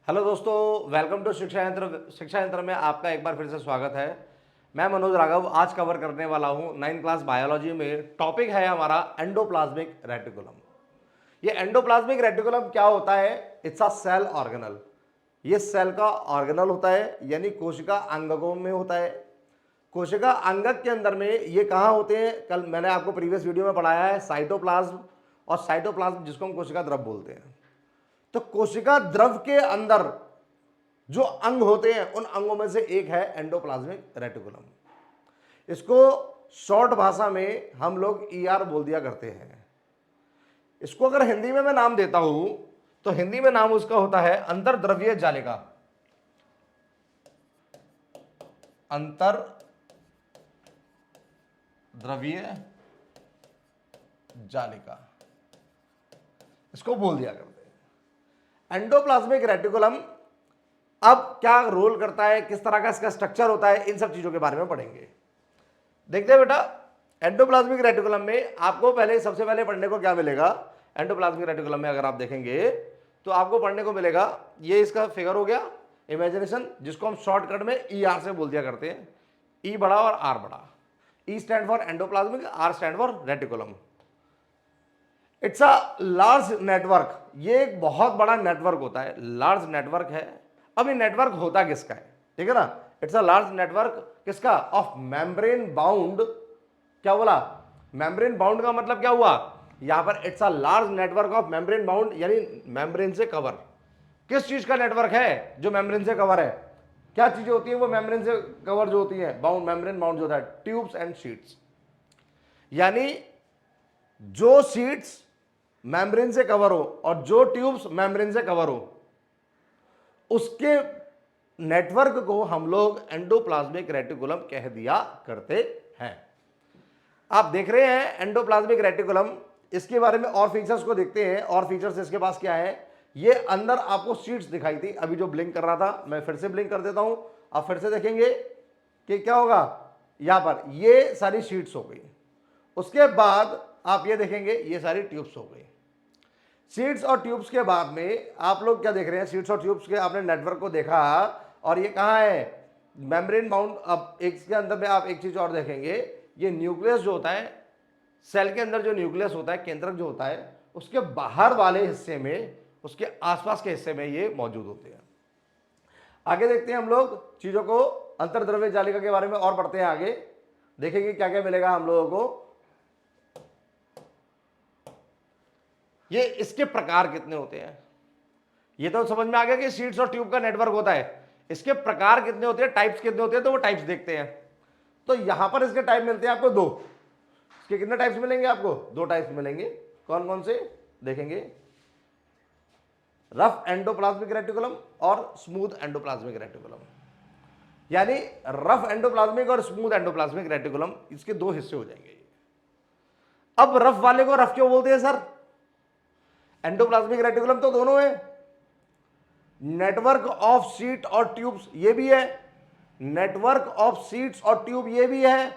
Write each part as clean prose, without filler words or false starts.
Hello दोस्तों, welcome to शिक्षा यंत्र में आपका एक बार फिर से स्वागत है। मैं मनोज राघव आज कवर करने वाला हूं 9th क्लास बायोलॉजी में। टॉपिक है हमारा एंडोप्लाज्मिक रेटिकुलम। ये एंडोप्लाज्मिक रेटिकुलम क्या होता है? It's a cell organelle. ये सेल का ऑर्गेनल होता है, यानी कोशिका अंगकों में होता है। कोशिका अंगक के अंदर में ये कहाँ होते हैं? कल मैंने आपको प्रीवियस वीडियो में पढ़ाया है, साइटोप्लाज्म और साइटोप्लाज्म जिसको हम कोशिका द्रव बोलते हैं। तो कोशिका द्रव के अंदर जो अंग होते हैं उन अंगों में से एक है एंडोप्लाज्मिक रेटिकुलम। इसको शॉर्ट भाषा में हम लोग ईआर बोल दिया करते हैं। इसको अगर हिंदी में मैं नाम देता हूं तो हिंदी में नाम उसका होता है अंतर्द्रव्यीय जालिका। अंतर द्रव्यीय जालिका इसको बोल दिया करते हैं। एंडोप्लाज्मिक रेटिकुलम अब क्या रोल करता है, किस तरह का इसका स्ट्रक्चर होता है, इन सब चीजों के बारे में पढ़ेंगे। देखते हैं बेटा, एंडोप्लाज्मिक रेटिकुलम में आपको सबसे पहले पढ़ने को क्या मिलेगा? एंडोप्लाज्मिक रेटिकुलम में अगर आप देखेंगे तो आपको पढ़ने को मिलेगा, ये इसका फिगर हो गया इमेजिनेशन, जिसको हम शॉर्टकट में ई आर से बोल दिया करते हैं। ई बड़ा और आर बड़ा। E stand for endoplasmic, R stand for reticulum. It's a large network. ये एक बहुत बड़ा नेटवर्क होता है, लार्ज नेटवर्क है। अब ये नेटवर्क होता किसका है? ठीक है ना। इट्स अ लार्ज नेटवर्क किसका? Of membrane bound. क्या बोला? मेम्ब्रेन बाउंड का मतलब क्या हुआ यहां पर? It's a large network of membrane bound, यानी मेम्ब्रेन से कवर। किस चीज का नेटवर्क है जो मेम्ब्रेन से कवर है? क्या चीजें होती है वो मेम्ब्रेन से कवर जो होती है? बाउंड, मेम्ब्रेन बाउंड जो होता है, ट्यूब्स एंड शीट्स। यानी जो शीट्स मेम्ब्रेन से कवर हो और जो ट्यूब्स मेम्ब्रेन से कवर हो, उसके नेटवर्क को हम लोग एंडोप्लाज्मिक रेटिकुलम कह दिया करते हैं। आप देख रहे हैं एंडोप्लाज्मिक रेटिकुलम। इसके बारे में और फीचर्स को देखते हैं। और फीचर्स इसके पास क्या है? ये अंदर आपको शीट्स दिखाई थी, अभी जो ब्लिंक कर रहा था, मैं फिर से ब्लिंक कर देता हूं। आप फिर से देखेंगे कि क्या होगा यहां पर, ये सारी शीट्स हो गई। उसके बाद आप ये देखेंगे ये सारी ट्यूब्स हो गई। सीड्स और ट्यूब्स के बाद में आप लोग क्या देख रहे हैं? सीड्स और ट्यूब्स के आपने नेटवर्क को देखा, और ये कहाँ है? Membrane bound. अब एक के अंदर में आप एक चीज और देखेंगे, ये न्यूक्लियस जो होता है, सेल के अंदर जो न्यूक्लियस होता है, केंद्रक जो होता है, उसके बाहर वाले हिस्से में, उसके आसपास के हिस्से में ये मौजूद होते हैं। आगे देखते हैं हम लोग चीजों को। अंतर्द्रव्य जालिका के बारे में और पढ़ते हैं आगे, देखेंगे क्या क्या मिलेगा हम लोगों को। ये इसके प्रकार कितने होते हैं, ये तो समझ में आ गया कि सीड्स और ट्यूब का नेटवर्क होता है। इसके प्रकार कितने होते हैं, टाइप्स कितने होते हैं, तो वो टाइप्स देखते हैं। तो यहां पर इसके टाइप मिलते हैं आपको दो। इसके कितने टाइप्स मिलेंगे आपको? दो टाइप्स मिलेंगे। कौन कौन से देखेंगे? रफ एंडोप्लाज्मिक रेटिकुलम और स्मूथ एंडोप्लाज्मिक रेटिकुलम। यानी रफ एंडोप्लाज्मिक और स्मूथ एंडोप्लाज्मिक रेटिकुलम, इसके दो हिस्से हो जाएंगे। अब रफ वाले को रफ क्यों बोलते हैं सर? एंडोप्लाज्मिक रेटिकुलम तो दोनों है, नेटवर्क ऑफ सीट और ट्यूब्स ये भी है, नेटवर्क ऑफ सीट्स और ट्यूब ये भी है।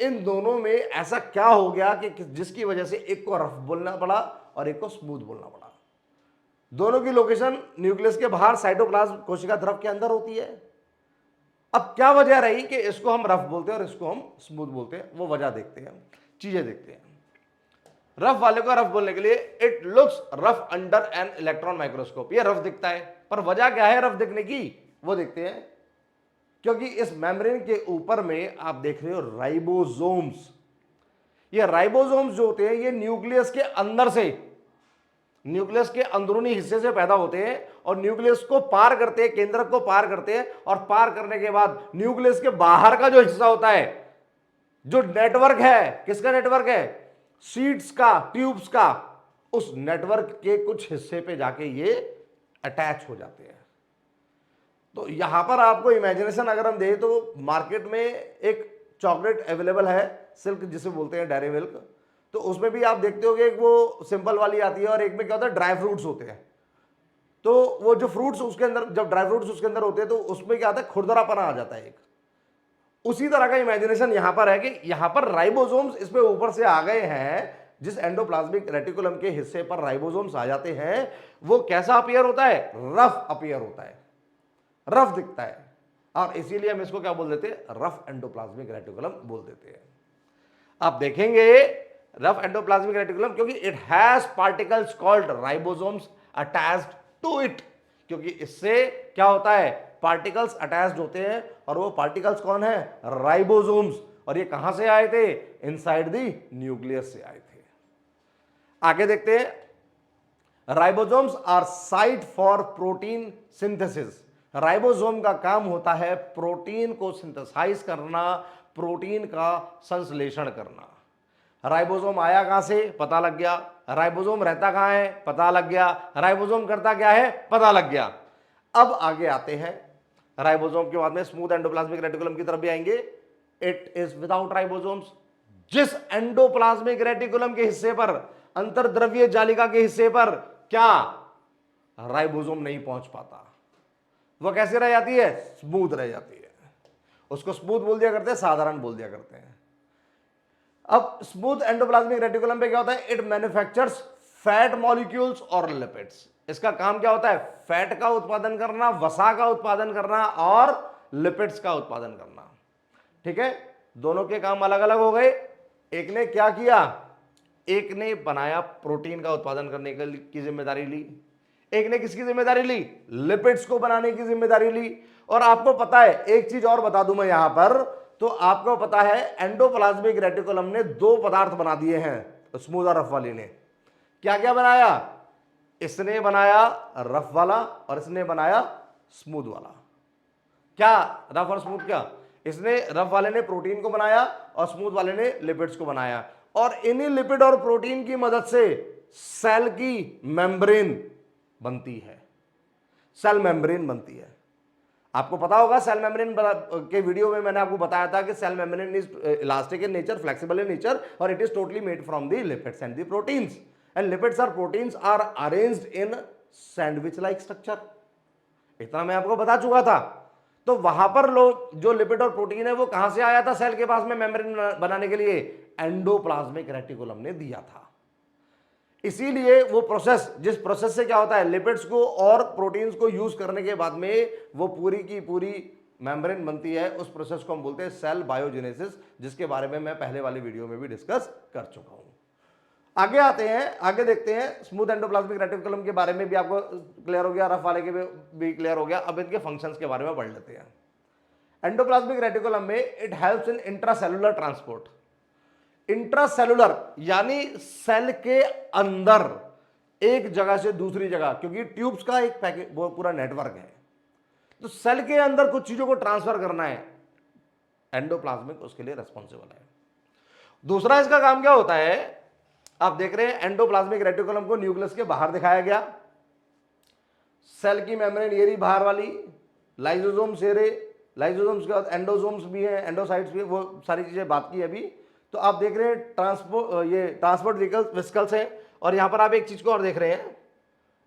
इन दोनों में ऐसा क्या हो गया कि जिसकी वजह से एक को रफ बोलना पड़ा और एक को स्मूथ बोलना पड़ा? दोनों की लोकेशन न्यूक्लियस के बाहर साइटोप्लाज्म कोशिका द्रव के अंदर होती है। अब क्या वजह रही कि इसको हम रफ बोलते हैं और इसको हम स्मूथ बोलते हैं? वो वजह देखते हैं, चीजें देखते हैं। रफ वाले को रफ बोलने के लिए, it looks rough under an electron microscope. ये रफ दिखता है, पर वजह क्या है रफ दिखने की, वो देखते हैं। क्योंकि इस मेम्ब्रेन के ऊपर में आप देख रहे हो राइबोसोम्स। ये राइबोसोम्स जो होते हैं ये न्यूक्लियस के अंदर से, न्यूक्लियस के अंदरूनी हिस्से से पैदा होते हैं और न्यूक्लियस को पार करते हैं, केंद्रक को पार करते हैं, और पार करने के बाद न्यूक्लियस के बाहर का जो हिस्सा होता है, जो नेटवर्क है, किसका नेटवर्क है? सीड्स का, ट्यूब्स का, उस नेटवर्क के कुछ हिस्से पे जाके ये अटैच हो जाते हैं। तो यहां पर आपको इमेजिनेशन अगर हम दें तो मार्केट में एक चॉकलेट अवेलेबल है, सिल्क जिसे बोलते हैं, डेयरी मिल्क। तो उसमें भी आप देखते होगे एक वो सिंपल वाली आती है और एक में क्या होता है, ड्राई फ्रूट्स होते हैं। तो वो जो फ्रूट्स उसके अंदर, जब ड्राई फ्रूट्स उसके अंदर होते हैं तो उसमें क्या आता है, खुरदरापना आ जाता है एक। उसी तरह का इमेजिनेशन यहां पर है कि यहां पर राइबोसोम्स इस पे ऊपर से आ गए हैं, जिस एंडोप्लाज्मिक रेटिकुलम के हिस्से पर राइबोसोम्स आ जाते हैं वो कैसा अपीयर होता है, रफ अपीयर होता है, रफ दिखता है, और इसीलिए हम इसको क्या बोल देते हैं, रफ एंडोप्लाज्मिक रेटिकुलम बोल देते हैं। आप देखेंगे रफ एंडोप्लाज्मिक रेटिकुलम क्योंकि it has particles called ribosomes attached to it, क्योंकि इससे क्या होता है, पार्टिकल्स अटैच्ड होते हैं, और वो पार्टिकल्स कौन है, राइबोसोम्स, और ये कहां से आए थे, इनसाइड द न्यूक्लियस से आए थे। आगे देखते हैं, ribosomes are site for protein synthesis. Ribosome का काम होता है प्रोटीन को सिंथेसाइज करना, प्रोटीन का संश्लेषण करना। राइबोसोम आया कहां से, पता लग गया, राइबोसोम रहता कहां है, पता लग गया, राइबोसोम करता क्या है, पता लग गया। अब आगे आते हैं, राइबोसोम के बाद में स्मूथ एंडोप्लाज्मिक रेटिकुलम की तरफ भी आएंगे। It is without ribosomes. जिस एंडोप्लाज्मिक रेटिकुलम के हिस्से पर, अंतर्द्रव्य जालिका के हिस्से पर क्या राइबोसोम नहीं पहुंच पाता, वह कैसे रह जाती है, स्मूथ रह जाती है। उसको स्मूथ बोल दिया करते हैं, साधारण बोल दिया करते हैं। अब स्मूथ एंडोप्लाज्मिक रेटिकुलम पे क्या होता है, इट मैन्युफैक्चर्स फैट मॉलिक्यूल्स और लिपिड्स। इसका काम क्या होता है, फैट का उत्पादन करना, वसा का उत्पादन करना और लिपिड्स का उत्पादन करना। ठीक है, दोनों के काम अलग अलग हो गए। एक ने क्या किया, एक ने बनाया प्रोटीन का उत्पादन करने की जिम्मेदारी ली, एक ने किसकी जिम्मेदारी ली, लिपिड्स को बनाने की जिम्मेदारी ली। और आपको पता है, एक चीज और बता दूं मैं यहां पर, तो आपको पता है एंडोप्लाज्मिक रेटिकुलम ने दो पदार्थ बना दिए हैं, स्मूथ और रफ वाली ने। क्या क्या बनाया, इसने बनाया रफ वाला और इसने बनाया स्मूथ वाला। क्या रफ और स्मूथ, क्या इसने, रफ वाले ने प्रोटीन को बनाया और स्मूथ वाले ने लिपिड्स को बनाया, और इन्हीं लिपिड और प्रोटीन की मदद से सेल की मेम्ब्रेन बनती है, सेल मेम्ब्रेन बनती है। आपको पता होगा सेल मेम्ब्रेन के वीडियो में मैंने आपको बताया था कि cell membrane is elastic in nature, flexible in nature, और it is totally made from the lipids and the proteins, and lipids और proteins are arranged in sandwich like structure. इतना मैं आपको बता चुका था। तो वहां पर लोग जो लिपिड और प्रोटीन है वो कहां से आया था सेल के पास में मेम्ब्रेन बनाने के लिए, एंडोप्लाज्मिक रेटिकुलम ने दिया था। इसीलिए वो प्रोसेस, जिस प्रोसेस से क्या होता है, लिपिड्स को और प्रोटीन्स को यूज करने के बाद में वो पूरी की पूरी मेम्ब्रेन बनती है, उस प्रोसेस को हम बोलते हैं सेल बायोजेनेसिस, जिसके बारे में मैं पहले वाली वीडियो में भी डिस्कस कर चुका हूं। आगे आते हैं, आगे देखते हैं, स्मूथ एंडोप्लाज्मिक रेटिकुलम के बारे में भी आपको क्लियर हो गया, रफ वाले के भी क्लियर हो गया। अब इनके फंक्शंस के बारे में पढ़ लेते हैं। एंडोप्लाज्मिक रेटिकुलम में it helps in intracellular transport. Intracellular यानी सेल के अंदर, एक जगह से दूसरी जगह, क्योंकि ट्यूब्स का एक पैकेज, वो पूरा नेटवर्क है, तो सेल के अंदर कुछ चीजों को ट्रांसफर करना है, एंडोप्लाज्मिक उसके लिए रिस्पॉन्सिबल है। दूसरा इसका काम क्या होता है, आप देख रहे हैं एंडोप्लाज्मिक रेटिकुलम को न्यूक्लियस के बाहर दिखाया गया, सेल की मेम्ब्रेन ये रही बाहर वाली, लाइसोसोम्स ये रहे, लाइसोसोम्स के बाद एंडोसोम्स भी है, एंडोसाइट्स भी है, वो सारी चीजें बात की अभी। तो आप देख रहे हैं ट्रांसपोर्ट विस्कल्स हैं, और यहां पर आप एक चीज को और देख रहे हैं,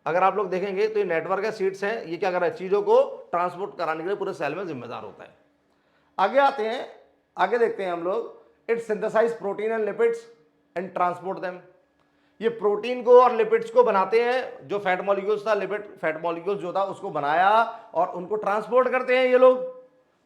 अगर आप लोग देखेंगे तो ये नेटवर्क है, सीट्स हैं, ये क्या कर रहा है, चीजों को ट्रांसपोर्ट कराने के लिए पूरे सेल में जिम्मेदार होता है। आगे आते हैं, आगे देखते हैं हम लोग, it synthesize protein and lipids and transport them. ये प्रोटीन को और लिपिड्स को बनाते हैं, जो फैट मॉलिक्यूल्स था, लिपिड फैट मॉलिक्यूल्स जो था उसको बनाया और उनको ट्रांसपोर्ट करते हैं ये लोग,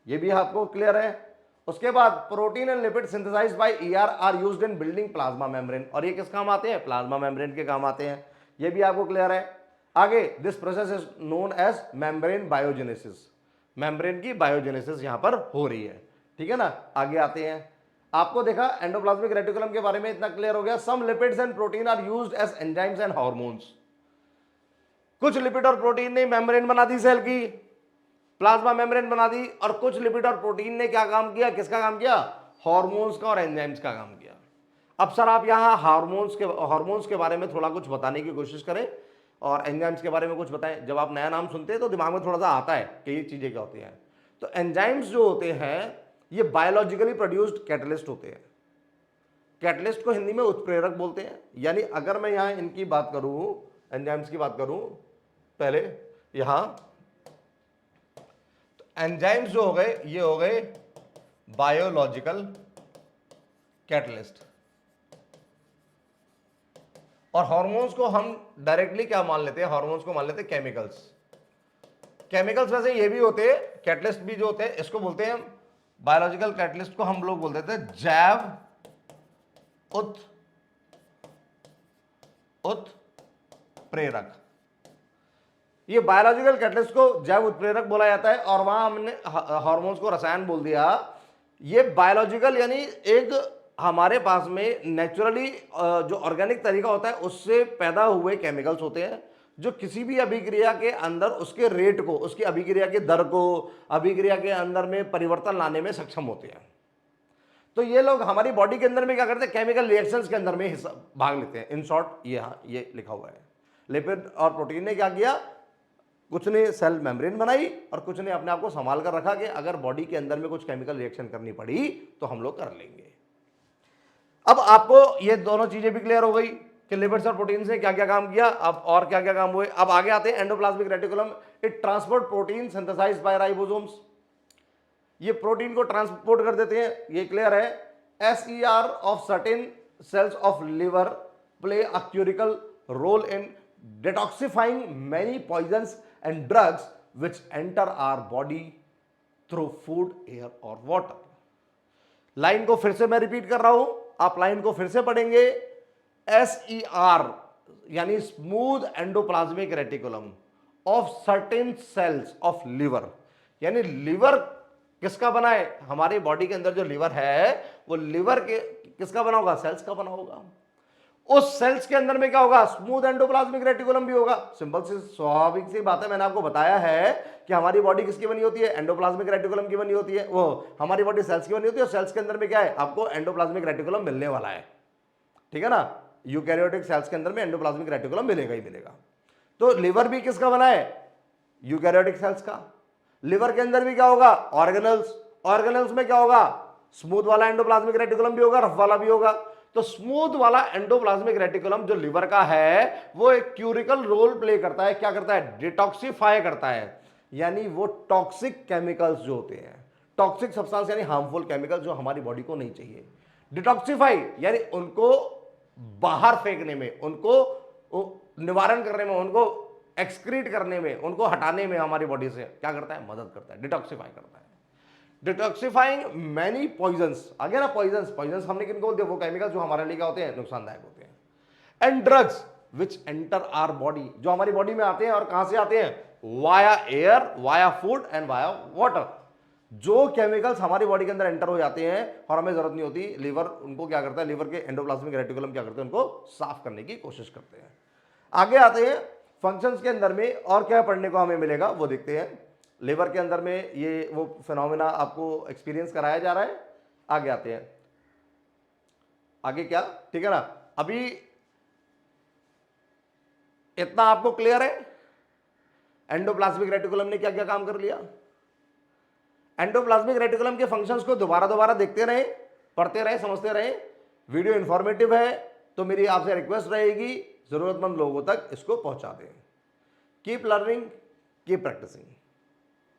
ये भी आपको क्लियर है। उसके बाद protein and lipid synthesized by ER are used in building plasma membrane, और ये किस काम आते हैं, प्लाज्मा मेम्ब्रेन के काम आते हैं, ये भी आपको क्लियर है। आगे this process is known as membrane biogenesis, membrane की बायोजेनेसिस यहां पर हो रही है, ठीक है ना। आगे आते हैं, आपको देखा एंडोप्लाज्मिक रेटिकुलम के बारे में इतना क्लियर हो गया। Some lipids and protein are used as enzymes and hormones. कुछ लिपिड और प्रोटीन ने मेम्ब्रेन बना दी, सेल की प्लाज्मा मेम्ब्रेन बना दी, और कुछ लिपिड और प्रोटीन ने क्या काम किया, किसका काम किया, हार्मोन्स का और एंजाइम्स का काम किया। अब सर आप यहां हार्मोन्स के बारे में थोड़ा कुछ बताने की कोशिश करें और एंजाइम्स के बारे में कुछ बताएं। जब आप नया नाम सुनते हैं तो दिमाग में थोड़ा सा आता है कि ये चीजें क्या होती हैं। तो एंजाइम्स जो होते हैं ये बायोलॉजिकली प्रोड्यूस्ड कैटलिस्ट होते हैं। कैटलिस्ट को हिंदी में उत्प्रेरक बोलते हैं। यानी अगर मैं यहां इनकी बात करूं, एंजाइम्स की बात करूं, पहले यहां एंजाइम्स जो हो गए ये हो गए बायोलॉजिकल कैटलिस्ट। और हार्मोन्स को हम डायरेक्टली क्या मान लेते हैं, हार्मोन्स को मान लेते हैं केमिकल्स। केमिकल्स वैसे ये भी होते हैं, कैटलिस्ट भी जो होते हैं, इसको बोलते हैं बायोलॉजिकल कैटलिस्ट को हम लोग बोलते थे जैव उत्प्रेरक। ये बायोलॉजिकल कैटलिस्ट को जैव उत्प्रेरक बोला जाता है, और वहां हमने हार्मोन्स को रसायन बोल दिया। ये बायोलॉजिकल यानी एक हमारे पास में नेचुरली जो ऑर्गेनिक तरीका होता है उससे पैदा हुए केमिकल्स होते हैं, जो किसी भी अभिक्रिया के अंदर उसके रेट को, उसकी अभिक्रिया के दर को, अभिक्रिया के अंदर में परिवर्तन लाने में सक्षम होते हैं। तो ये लोग हमारी बॉडी के अंदर में क्या करते हैं, केमिकल रिएक्शंस के अंदर में हिस्सा भाग लेते हैं। इन शॉर्ट ये लिखा हुआ है। लिपिड और प्रोटीन ने क्या किया, कुछ ने सेल मेम्ब्रेन बनाई और कुछ ने अपने आप को संभाल कर रखा कि अगर बॉडी के अंदर में कुछ केमिकल रिएक्शन करनी पड़ी तो हम लोग कर लेंगे। अब आपको ये दोनों चीजें भी क्लियर हो गई कि लिपिड्स और प्रोटीन से क्या क्या काम किया, अब और क्या क्या काम हुए। अब आगे आते हैं endoplasmic reticulum. It transport protein synthesised by ribosomes. ये प्रोटीन को ट्रांसपोर्ट कर देते हैं, ये क्लियर है। SER of certain cells of liver play a crucial role in detoxifying many poisons and drugs which enter our body through food, air और water. Line को फिर से मैं रिपीट कर रहा हूं, आप लाइन को फिर से पढ़ेंगे। SER यानी smooth endoplasmic reticulum of certain cells of liver, यानी लिवर किसका बना है, हमारी बॉडी के अंदर जो लिवर है वो लिवर के किसका बना होगा, सेल्स का बना होगा। उस सेल्स के अंदर में क्या होगा, स्मूथ एंडोप्लाज्मिक रेटिकुलम भी होगा। सिंपल सी स्वाभाविक सी बात है, मैंने आपको बताया है कि हमारी बॉडी किसकी बनी होती है, एंडोप्लाज्मिक रेटिकुलम की बनी होती है। वो हमारी बॉडी सेल्स की बनी होती है, और सेल्स के अंदर में क्या है, आपको एंडोप्लाज्मिक रेटिकुलम मिलने वाला है। ठीक है ना, यूकैरियोटिक सेल्स के अंदर में एंडोप्लाज्मिक रेटिकुलम मिलेगा ही मिलेगा। तो लिवर भी किसका बना है, यूकैरियोटिक सेल्स का। लिवर के अंदर भी क्या होगा, ऑर्गेनल्स। ऑर्गेनल्स में क्या होगा, स्मूथ वाला एंडोप्लाज्मिक रेटिकुलम भी होगा, रफ वाला भी होगा। तो स्मूथ वाला एंडोप्लाज्मिक रेटिकुलम जो लिवर का है वो एक क्यूरिकल रोल प्ले करता है। क्या करता है, डिटॉक्सिफाई करता है, यानी वो टॉक्सिक केमिकल्स जो होते हैं, टॉक्सिक सब्सटेंस यानी हार्मफुल केमिकल्स जो हमारी बॉडी को नहीं चाहिए, डिटॉक्सिफाई यानी उनको बाहर फेंकने में, उनको निवारण करने में, उनको एक्सक्रीट करने में, उनको हटाने में हमारी बॉडी से क्या करता है, मदद करता है, डिटॉक्सिफाई करता है। डिटॉक्सिफाइंग मैनी पॉइजन्स, आगे ना पॉइजन्स, पॉइजन्स हमने किनको बोलते हैं, वो केमिकल जो हमारे लिए क्या होते हैं, नुकसानदायक होते हैं। And drugs which enter our body, जो हमारी बॉडी में आते हैं और कहां से आते हैं, via air, via food and via water. जो केमिकल्स हमारी बॉडी के अंदर एंटर हो जाते हैं और हमें जरूरत नहीं होती, लिवर उनको क्या करता है, लिवर के एंडोप्लाज्मिक रेटिकुलम क्या करते हैं, उनको साफ करने की कोशिश करते हैं। आगे आते हैं फंक्शंस के अंदर में और क्या पढ़ने को हमें मिलेगा वो देखते हैं। लिवर के अंदर में ये वो फिनोमेना आपको एक्सपीरियंस कराया जा रहा है। आगे आते हैं, आगे क्या, ठीक है ना। अभी इतना आपको क्लियर है, एंडोप्लाज्मिक रेटिकुलम ने क्या क्या काम कर लिया। एंडोप्लाज्मिक रेटिकुलम के फंक्शंस को दोबारा दोबारा देखते रहे, पढ़ते रहे, समझते रहे। वीडियो इंफॉर्मेटिव है तो मेरी आपसे रिक्वेस्ट रहेगी, जरूरतमंद लोगों तक इसको पहुंचा दें। Keep learning, keep practising.